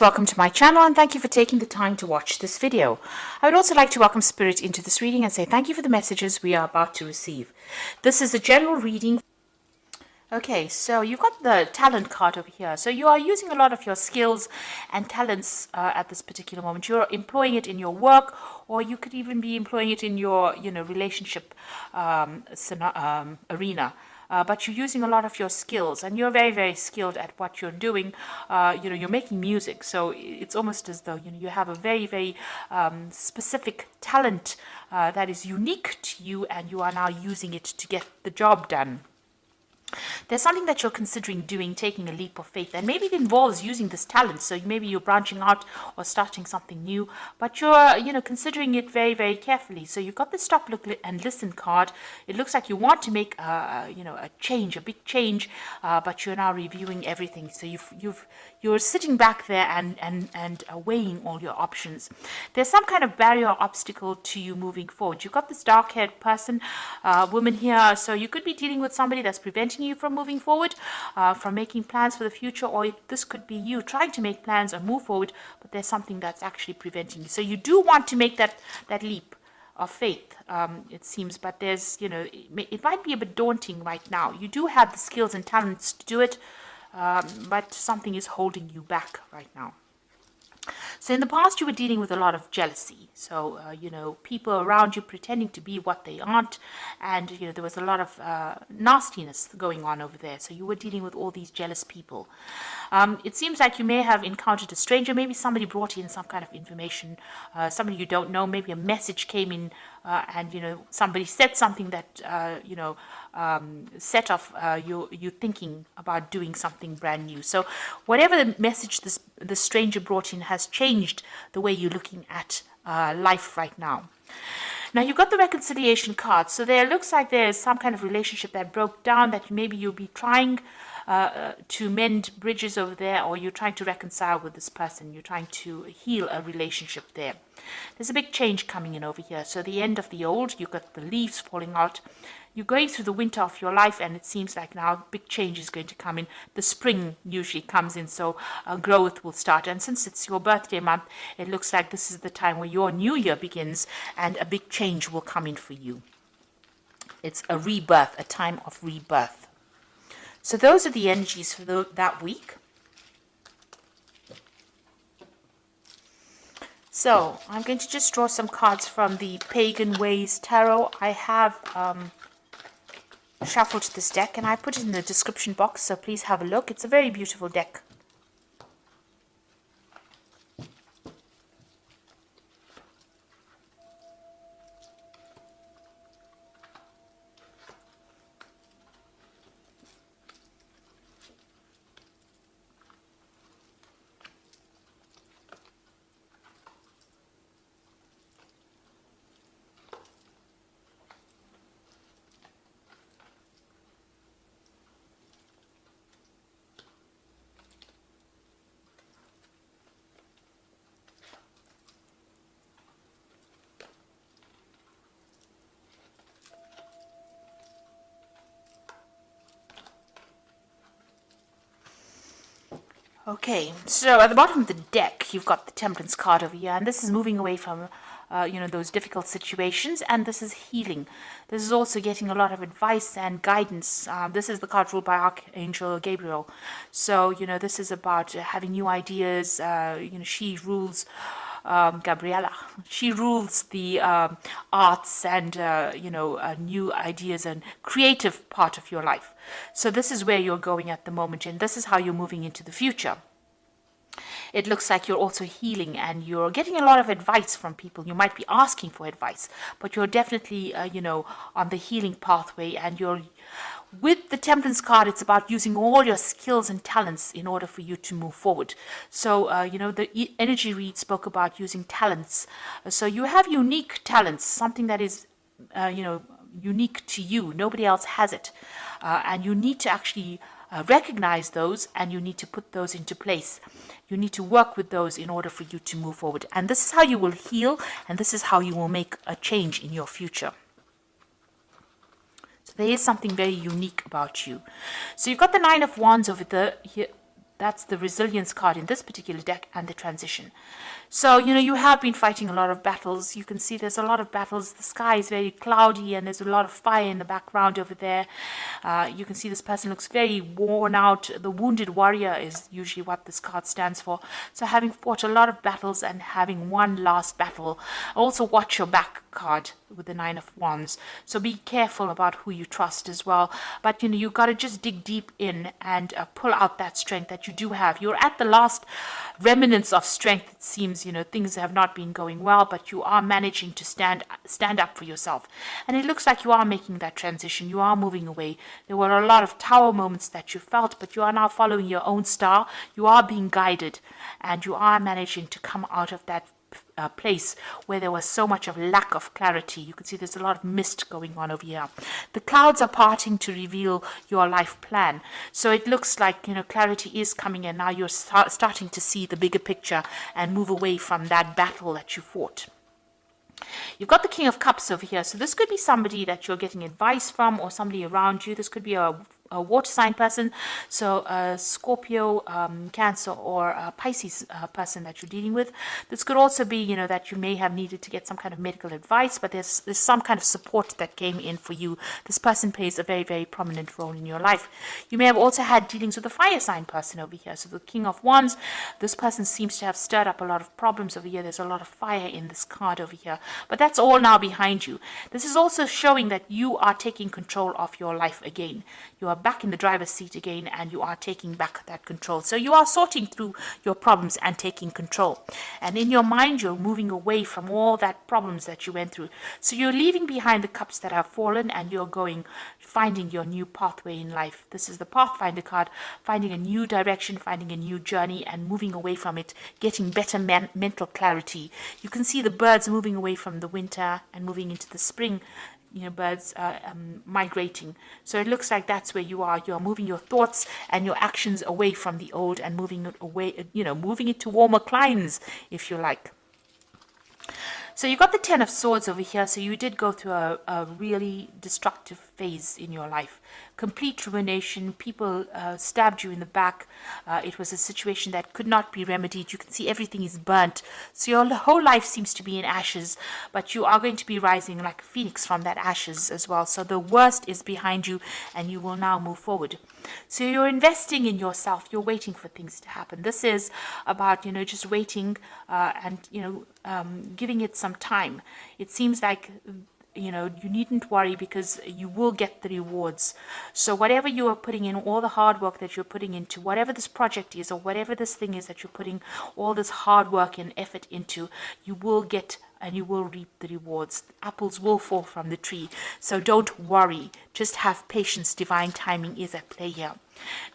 Welcome to my channel and thank you for taking the time to watch this video. I would also like to welcome Spirit into this reading and say thank you for the messages we are about to receive. This is a general reading. Okay, so you've got the talent card over here. So you are using a lot of your skills and talents at this particular moment. You're employing it in your work, or you could even be employing it in your, relationship arena. But you're using a lot of your skills, and you're very, very skilled at what you're doing. You're making music, so it's almost as though you have a very, very specific talent that is unique to you, and you are now using it to get the job done. There's something that you're considering doing, taking a leap of faith, and maybe it involves using this talent. So maybe you're branching out or starting something new, but you're, considering it very, very carefully. So you've got the stop, look, and listen card. It looks like you want to make, a change, a big change, but you're now reviewing everything. So you're sitting back there and weighing all your options. There's some kind of barrier or obstacle to you moving forward. You've got this dark-haired person, woman here. So you could be dealing with somebody that's preventing you from moving forward, from making plans for the future, or this could be you trying to make plans and move forward, but there's something that's actually preventing you. So you do want to make that leap of faith, it seems, but there's, it might be a bit daunting right now. You do have the skills and talents to do it, but something is holding you back right now. So in the past, you were dealing with a lot of jealousy. So, people around you pretending to be what they aren't. And, there was a lot of nastiness going on over there. So you were dealing with all these jealous people. It seems like you may have encountered a stranger. Maybe somebody brought in some kind of information, somebody you don't know. Maybe a message came in and, somebody said something that, set off you thinking about doing something brand new. So whatever the message the stranger brought in has changed the way you're looking at life right now. Now you've got the reconciliation card. So there looks like there's some kind of relationship that broke down, that maybe you'll be trying to mend bridges over there, or you're trying to reconcile with this person. You're trying to heal a relationship there. There's a big change coming in over here. So the end of the old, you've got the leaves falling out. You're going through the winter of your life, and it seems like now big change is going to come in. The spring usually comes in, so growth will start. And since it's your birthday month, it looks like this is the time where your new year begins, and a big change will come in for you. It's a rebirth, a time of rebirth. So those are the energies for that week. So I'm going to just draw some cards from the Pagan Ways Tarot. I have shuffled this deck, and I put it in the description box, so please have a look. It's a very beautiful deck. Okay, so at the bottom of the deck, you've got the Temperance card over here, and this is moving away from, those difficult situations, and this is healing. This is also getting a lot of advice and guidance. This is the card ruled by Archangel Gabriel. So, this is about having new ideas. She rules, Gabriella. She rules the arts and, new ideas and creative part of your life. So this is where you're going at the moment, and this is how you're moving into the future. It looks like you're also healing, and you're getting a lot of advice from people. You might be asking for advice, but you're definitely, on the healing pathway, and with the Temperance card, it's about using all your skills and talents in order for you to move forward. So, the energy read spoke about using talents. So you have unique talents, something that is, unique to you. Nobody else has it. And you need to actually recognize those, and you need to put those into place. You need to work with those in order for you to move forward. And this is how you will heal, and this is how you will make a change in your future. So there is something very unique about you. So you've got the Nine of Wands over here, That's the resilience card in this particular deck, and the transition. So, you have been fighting a lot of battles. You can see there's a lot of battles. The sky is very cloudy and there's a lot of fire in the background over there. You can see this person looks very worn out. The wounded warrior is usually what this card stands for. So having fought a lot of battles and having one last battle. Also watch your back card with the Nine of Wands. So be careful about who you trust as well. But, you got to just dig deep in and pull out that strength that you do have. You're at the last remnants of strength, it seems. Things have not been going well, but you are managing to stand up for yourself. And it looks like you are making that transition. You are moving away. There were a lot of tower moments that you felt, but you are now following your own star. You are being guided, and you are managing to come out of that place where there was so much of lack of clarity. You can see there's a lot of mist going on over here. The clouds are parting to reveal your life plan. So it looks like, clarity is coming, and now you're starting to see the bigger picture and move away from that battle that you fought. You've got the King of Cups over here. So this could be somebody that you're getting advice from, or somebody around you. This could be a water sign person, so a Scorpio, Cancer, or a Pisces person that you're dealing with. This could also be, that you may have needed to get some kind of medical advice, but there's some kind of support that came in for you. This person plays a very, very prominent role in your life. You may have also had dealings with a fire sign person over here. So the King of Wands, this person seems to have stirred up a lot of problems over here. There's a lot of fire in this card over here, but that's all now behind you. This is also showing that you are taking control of your life again. You are back in the driver's seat again, and you are taking back that control. So you are sorting through your problems and taking control. And in your mind, you're moving away from all that problems that you went through. So you're leaving behind the cups that have fallen, and you're finding your new pathway in life. This is the Pathfinder card, finding a new direction, finding a new journey, and moving away from it, getting better mental clarity. You can see the birds moving away from the winter and moving into the spring. Birds migrating. So it looks like that's where you are. You're moving your thoughts and your actions away from the old and moving it away, moving it to warmer climes, if you like. So you got the Ten of Swords over here. So you did go through a really destructive phase in your life. Complete ruination. People stabbed you in the back. It was a situation that could not be remedied. You can see everything is burnt. So your whole life seems to be in ashes, but you are going to be rising like a phoenix from that ashes as well. So the worst is behind you, and you will now move forward. So you're investing in yourself. You're waiting for things to happen. This is about, just waiting and, giving it some time. It seems like you needn't worry, because you will get the rewards. So whatever you are putting in, all the hard work that you're putting into, whatever this project is, or whatever this thing is that you're putting all this hard work and effort into, you will get and you will reap the rewards. Apples will fall from the tree. So don't worry. Just have patience. Divine timing is at play here.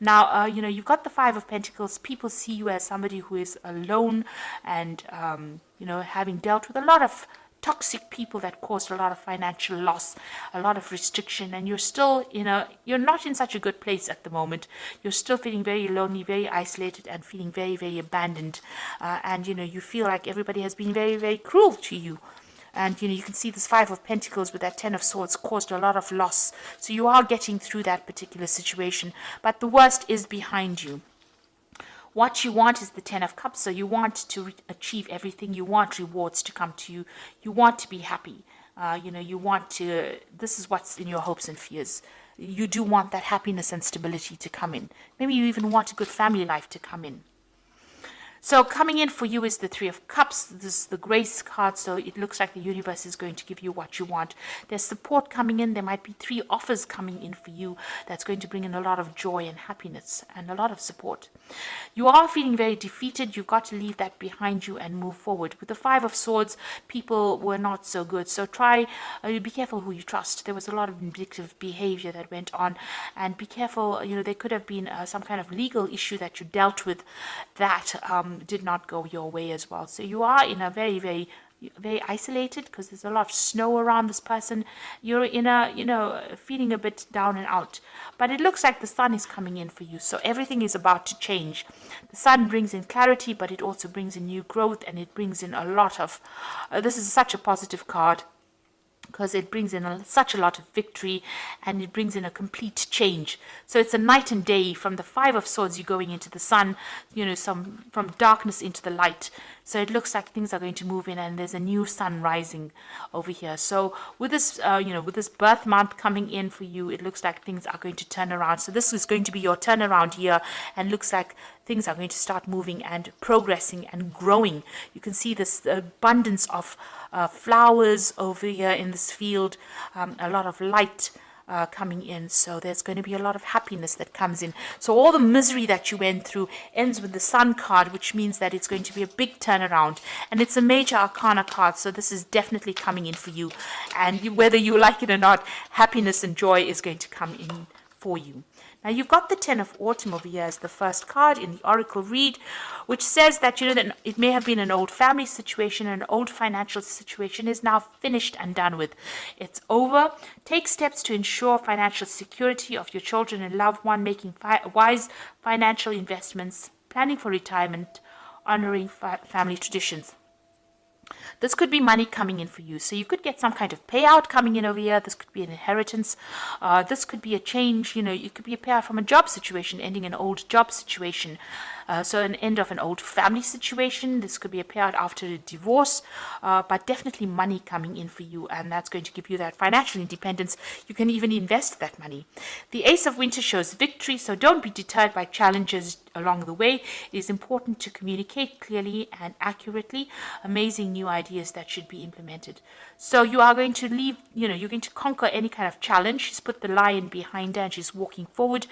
Now, you've got the Five of Pentacles. People see you as somebody who is alone and, having dealt with a lot of toxic people that caused a lot of financial loss, a lot of restriction, and you're still, you're not in such a good place at the moment. You're still feeling very lonely, very isolated, and feeling very, very abandoned. And, you feel like everybody has been very, very cruel to you. And, you can see this Five of Pentacles with that Ten of Swords caused a lot of loss. So you are getting through that particular situation, but the worst is behind you. What you want is the Ten of Cups. So you want to achieve everything. You want rewards to come to you. You want to be happy. You want to, this is what's in your hopes and fears. You do want that happiness and stability to come in. Maybe you even want a good family life to come in. So coming in for you is the Three of Cups. This is the Grace card, so it looks like the universe is going to give you what you want. There's support coming in. There might be 3 offers coming in for you that's going to bring in a lot of joy and happiness and a lot of support. You are feeling very defeated. You've got to leave that behind you and move forward. With the Five of Swords, people were not so good. So be careful who you trust. There was a lot of vindictive behavior that went on, and be careful. There could have been some kind of legal issue that you dealt with that did not go your way as well. So you are in a very, very, very isolated, because there's a lot of snow around this person. You're in a, feeling a bit down and out. But it looks like the sun is coming in for you. So everything is about to change. The sun brings in clarity, but it also brings in new growth, and it brings in a lot of, this is such a positive card. because it brings in such a lot of victory, and it brings in a complete change. So it's a night and day. From the Five of Swords, you're going into the sun, from darkness into the light. So it looks like things are going to move in, and there's a new sun rising over here. So with this, with this birth month coming in for you, it looks like things are going to turn around. So this is going to be your turnaround year, and looks like things are going to start moving and progressing and growing. You can see this abundance of flowers over here in this field, a lot of light coming in. So there's going to be a lot of happiness that comes in. So all the misery that you went through ends with the Sun card, which means that it's going to be a big turnaround, and it's a major arcana card. So this is definitely coming in for you, and whether you like it or not, happiness and joy is going to come in for you. Now you've got the Ten of Autumn over here as the first card in the Oracle read, which says that that it may have been an old family situation, an old financial situation is now finished and done with. It's over. Take steps to ensure financial security of your children and loved one, making wise financial investments, planning for retirement, honoring family traditions. This could be money coming in for you. So you could get some kind of payout coming in over here. This could be an inheritance. This could be a change. It could be a payout from a job situation, ending an old job situation. So an end of an old family situation. This could be a payout after a divorce, but definitely money coming in for you, and that's going to give you that financial independence. You can even invest that money. The Ace of Winter shows victory, so don't be deterred by challenges along the way. It is important to communicate clearly and accurately. Amazing new ideas that should be implemented. So you are going to leave, you're going to conquer any kind of challenge. She's put the lion behind her and she's walking forward,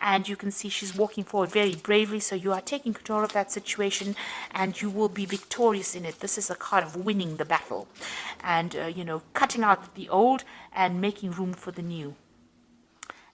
and you can see she's walking forward very bravely. So you are taking control of that situation, and you will be victorious in it. This is a card of winning the battle, and cutting out the old and making room for the new.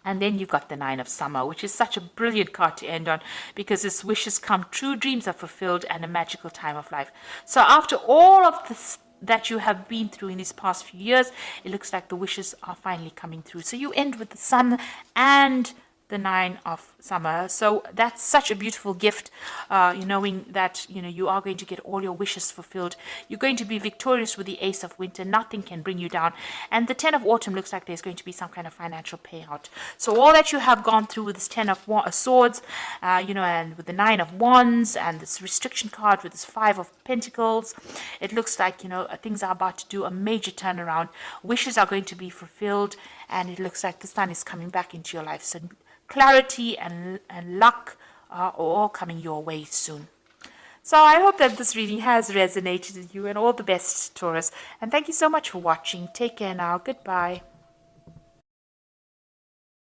And then you've got the Nine of Summer, which is such a brilliant card to end on, because its wishes come true, dreams are fulfilled, and a magical time of life. So after all of this that you have been through in these past few years, it looks like the wishes are finally coming through. So you end with the Sun and the Nine of Summer. So that's such a beautiful gift, knowing that you are going to get all your wishes fulfilled. You're going to be victorious with the Ace of Winter. Nothing can bring you down. And the Ten of Autumn looks like there's going to be some kind of financial payout. So all that you have gone through with this Ten of Swords, and with the Nine of Wands and this restriction card with this Five of Pentacles, it looks like things are about to do a major turnaround. Wishes are going to be fulfilled, and it looks like the Sun is coming back into your life. So clarity and luck are all coming your way soon. So I hope that this reading has resonated with you, and all the best, Taurus. And thank you so much for watching. Take care now. Goodbye.